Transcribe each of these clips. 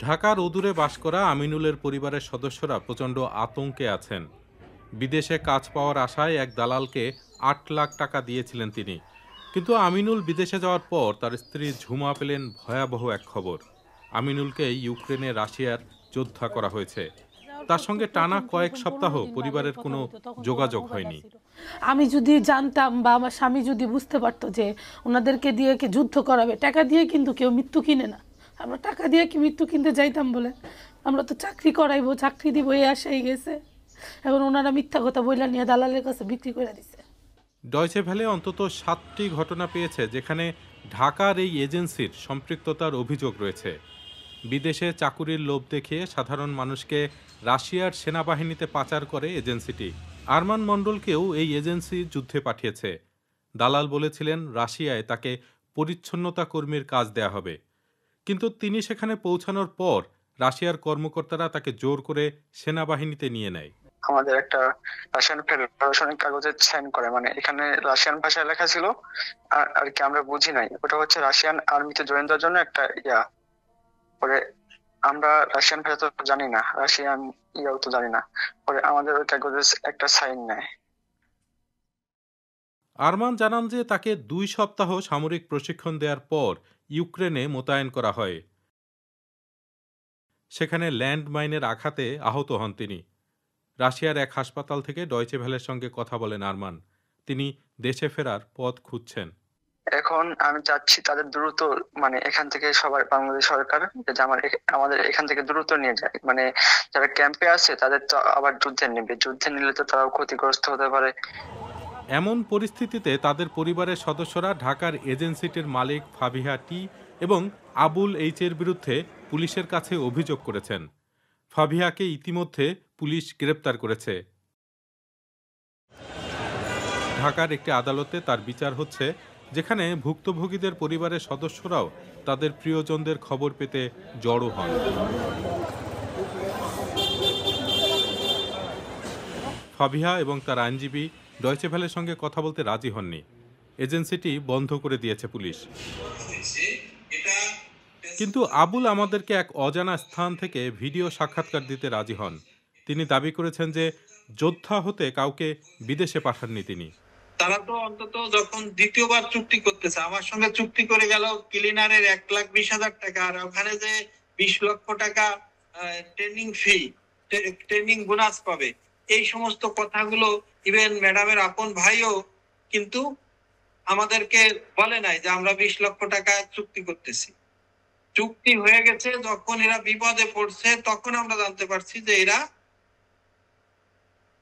ঢাকার অদূরে বাস করা আমিনুলের পরিবারের সদস্যরা প্রচণ্ড আতঙ্কে আছেন। বিদেশে কাজ পাওয়ার আশায় এক দালালকে ৮ লাখ টাকা দিয়েছিলেন তিনি। কিন্তু আমিনুল বিদেশে যাওয়ার পর তার স্ত্রী ঝুমা পেলেন ভয়াবহ এক খবর। আমিনুলকে ইউক্রেনে রাশিয়ার যোদ্ধা করা হয়েছে। তার সঙ্গে টানা কয়েক সপ্তাহ পরিবারের কোনো যোগাযোগ হয়নি। আমি যদি জানতাম বা আমার স্বামী যদি বুঝতে পারতো যে ওনাদেরকে দিয়ে যুদ্ধ করাবে, টাকা দিয়ে কিন্তু কেউ মৃত্যু কিনে না। আমরা টাকা দিয়ে কি মৃত্যু কিনতে যাইতাম বলে? আমরা তো চাকরি করাইবো, চাকরি দিব, এই আশাই গেছে। এখন ওনারা মিথ্যা কথা বইলা নিয়ে দালালের কাছে বিক্রি করে দিছে। ডয়চে ভ্যালে অন্তত ৭টি ঘটনা পেয়েছে যেখানে ঢাকার এই এজেন্সির সম্পৃক্ততার অভিযোগ রয়েছে। বিদেশে চাকুরির লোভ দেখিয়ে সাধারণ মানুষকে রাশিয়ার সেনাবাহিনীতে পাচার করে এজেন্সিটি। আরমান মণ্ডলকেও এই এজেন্সি যুদ্ধে পাঠিয়েছে। দালাল বলেছিলেন রাশিয়ায় তাকে পরিচ্ছন্নতা কর্মীর কাজ দেয়া হবে, কিন্তু তিনি সেখানে পৌঁছানোর পর রাশিয়ার কর্মকর্তারা তাকে জোর করে সেনাবাহিনীতে নিয়ে নেয়। আমাদের একটা রাশিয়ান ফেডারেশনের কাগজে সাইন করে, মানে এখানে রাশিয়ান ভাষায় লেখা ছিল আর কি আমরা বুঝি নাই। ওটা হচ্ছে রাশিয়ান আর্মিতে জয়েন দেওয়ার জন্য একটা পরে আমরা রাশিয়ান ভাষা তো জানি না, রাশিয়ান ইয়াও তো জানি না, পরে আমাদের ওই কাগজে একটা সাইন নেয়। আরমান জানান যে তাকে ২ সপ্তাহ সামরিক প্রশিক্ষণ দেওয়ার পর ইউক্রেনে মোতায়েন করা হয়। সেখানে ল্যান্ডমাইনের আঘাতে আহত হন তিনি। রাশিয়ার এক হাসপাতাল থেকে ডয়চে ভ্যালের সঙ্গে কথা বলেন আরমান। তিনি দেশে ফেরার পথ খুঁজছেন। এখন আমি চাচ্ছি তাদের দ্রুত, মানে এখান থেকে সবাই, বাংলাদেশ সরকার যে আমাদের এখান থেকে দ্রুত নিয়ে যায়। মানে যারা ক্যাম্পে আছে তাদের তো আবার যুদ্ধে নেবে, যুদ্ধে নিলে তো তারাও ক্ষতিগ্রস্ত হতে পারে। এমন পরিস্থিতিতে তাদের পরিবারের সদস্যরা ঢাকার এজেন্সিটির মালিক ফাবিহা টি এবং আবুল এইচের বিরুদ্ধে পুলিশের কাছে অভিযোগ করেছেন। ফাবিহাকে ইতিমধ্যে পুলিশ গ্রেপ্তার করেছে। ঢাকার একটি আদালতে তার বিচার হচ্ছে, যেখানে ভুক্তভোগীদের পরিবারের সদস্যরাও তাদের প্রিয়জনদের খবর পেতে জড়ো হন। ফাবিহা এবং তার আইনজীবী ডয়চে ভ্যালের সঙ্গে কথা বলতে রাজি হননি। এজেন্সিটি বন্ধ করে দিয়েছে পুলিশ। কিন্তু আবুল আমাদেরকে এক অজানা স্থান থেকে ভিডিও সাক্ষাৎকার দিতে রাজি হন। তিনি দাবি করেছেন যে যোদ্ধা হতে কাউকে বিদেশে পাঠাননি তিনি। তারা তো অন্তত যখন দ্বিতীয়বার চুক্তি করতেছে, আমার সঙ্গে চুক্তি করে গেল ক্লিনারের ১,২০,০০০ টাকা, আর ওখানে যে ২০ লক্ষ টাকা ট্রেনিং ফি, ট্রেনিং বোনাস পাবে, এই সমস্ত কথাগুলো ইভেন ম্যাডামের আপন ভাইও কিন্তু আমাদেরকে বলে নাই যে আমরা ২০ লক্ষ টাকা চুক্তি করতেছি। চুক্তি হয়ে গেছে, যখন এরা বিপদে পড়ছে তখন আমরা জানতে পারছি যে এরা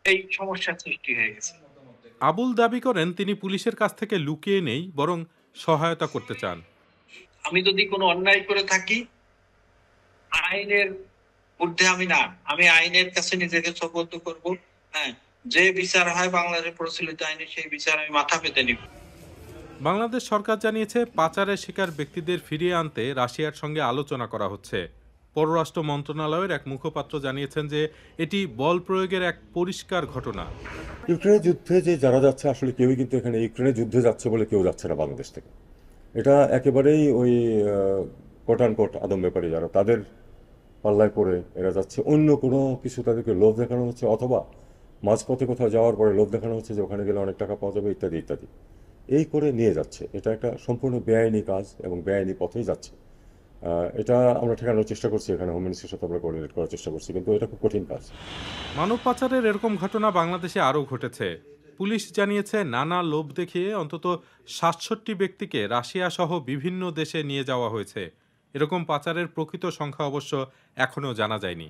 এই সমস্যার সৃষ্টি হয়ে গেছে। আবুল দাবি করেন তিনি পুলিশের কাছ থেকে লুকিয়ে নেই, বরং সহায়তা করতে চান। আমি যদি কোনো অন্যায় করে থাকি, আইনের ঊর্ধ্বে আমি না, আমি আইনের কাছে নিজেকে সোপর্দ করব। হ্যাঁ, যে বিচার হয় বাংলাদেশের প্রচলিত আইনে, সেই বিচার আমি মাথা পেতে নিব। বাংলাদেশ সরকার জানিয়েছে পাচারের শিকার ব্যক্তিদের ফিরিয়ে আনতে রাশিয়ার সঙ্গে আলোচনা করা হচ্ছে। পররাষ্ট্র মন্ত্রণালয়ের এক মুখপাত্র জানিয়েছেন যে এটি বল প্রয়োগের এক পরিষ্কার ঘটনা। ইউক্রেনের যুদ্ধে যে যারা যাচ্ছে, আসলে কেউই কিন্তু এখানে ইউক্রেনের যুদ্ধে যাচ্ছে বলে কেউ যাচ্ছে না বাংলাদেশ থেকে। এটা একেবারেই ওই কোট অ্যান্ড কোট আদম ব্যাপারী যারা, তাদের পাল্লায় পড়ে এরা যাচ্ছে। অন্য কোনো কিছু তাদেরকে লোভ দেখানো হচ্ছে, অথবা মাঝপথে কোথাও যাওয়ার পরে লোভ দেখানো হচ্ছে যে ওখানে গেলে অনেক টাকা পাওয়া যাবে ইত্যাদি ইত্যাদি, এই করে নিয়ে যাচ্ছে। এটা একটা সম্পূর্ণ বেআইনি কাজ এবং বেআইনি পথেই যাচ্ছে। এটা আমরা ঠেকানোর চেষ্টা করছি, এখানে হোম মিনিস্ট্রির সাথে আমরা কোঅর্ডিনেট করার চেষ্টা করছি, কিন্তু এটা খুব কঠিন কাজ। মানব পাচারের এরকম ঘটনা বাংলাদেশে আরও ঘটেছে। পুলিশ জানিয়েছে নানা লোভ দেখিয়ে অন্তত ৬৭ ব্যক্তিকে রাশিয়া সহ বিভিন্ন দেশে নিয়ে যাওয়া হয়েছে। এরকম পাচারের প্রকৃত সংখ্যা অবশ্য এখনও জানা যায়নি।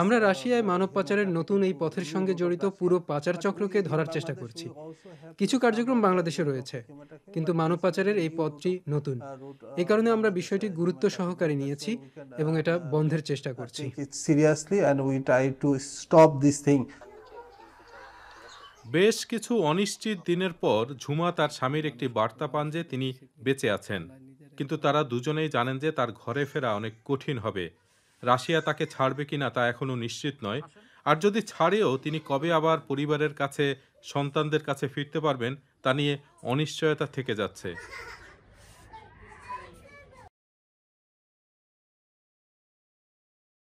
আমরা রাশিয়ায় মানব পাচারের নতুন এই পথের সঙ্গে জড়িত পুরো পাচার চক্রকে ধরার চেষ্টা করছি। কিছু কার্যক্রম বাংলাদেশে রয়েছে, কিন্তু মানব পাচারের এই পথটি নতুন। এই কারণে আমরা বিষয়টি গুরুত্ব সহকারে নিয়েছি এবং এটা বন্ধের চেষ্টা করছি। বেশ কিছু অনিশ্চিত দিনের পর ঝুমা তার স্বামীর একটি বার্তা পান যে তিনি বেঁচে আছেন, কিন্তু তারা দুজনেই জানেন যে তার ঘরে ফেরা অনেক কঠিন হবে। রাশিয়া তাকে ছাড়বে কিনা তা এখনও নিশ্চিত নয়। আর যদি ছাড়েও তিনি কবে আবার পরিবারের কাছে, সন্তানদের কাছে ফিরতে পারবেন তা নিয়ে অনিশ্চয়তা থেকে যাচ্ছে।